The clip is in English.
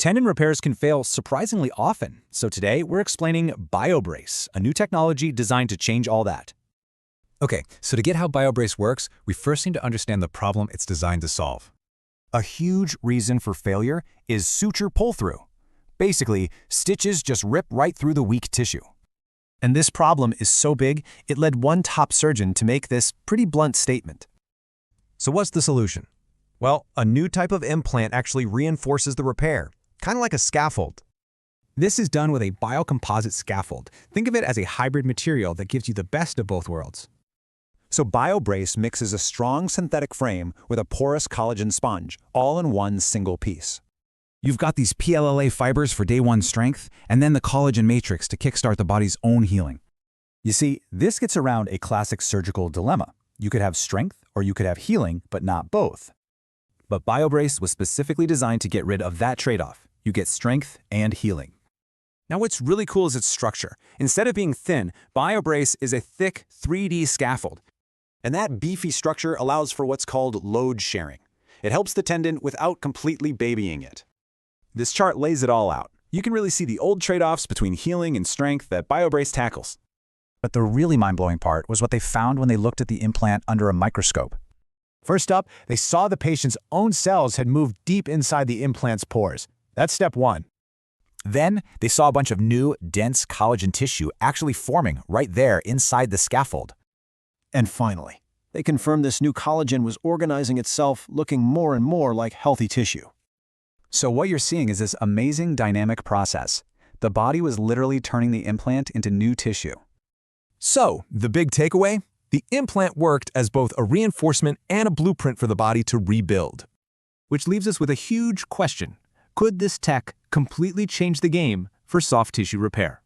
Tendon repairs can fail surprisingly often, so today we're explaining BioBrace, a new technology designed to change all that. Okay, so to get how BioBrace works, we first need to understand the problem it's designed to solve. A huge reason for failure is suture pull-through. Basically, stitches just rip right through the weak tissue. And this problem is so big, it led one top surgeon to make this pretty blunt statement. So what's the solution? Well, a new type of implant actually reinforces the repair, kind of like a scaffold. This is done with a biocomposite scaffold. Think of it as a hybrid material that gives you the best of both worlds. So BioBrace mixes a strong synthetic frame with a porous collagen sponge, all in one single piece. You've got these PLLA fibers for day one strength, and then the collagen matrix to kickstart the body's own healing. You see, this gets around a classic surgical dilemma. You could have strength or you could have healing, but not both. But BioBrace was specifically designed to get rid of that trade-off. You get strength and healing. Now what's really cool is its structure. Instead of being thin, BioBrace is a thick 3D scaffold. And that beefy structure allows for what's called load sharing. It helps the tendon without completely babying it. This chart lays it all out. You can really see the old trade-offs between healing and strength that BioBrace tackles. But the really mind-blowing part was what they found when they looked at the implant under a microscope. First up, they saw the patient's own cells had moved deep inside the implant's pores. That's step one. Then, they saw a bunch of new, dense collagen tissue actually forming right there inside the scaffold. And finally, they confirmed this new collagen was organizing itself, looking more and more like healthy tissue. So what you're seeing is this amazing dynamic process. The body was literally turning the implant into new tissue. So, the big takeaway? The implant worked as both a reinforcement and a blueprint for the body to rebuild. Which leaves us with a huge question. Could this tech completely change the game for soft tissue repair?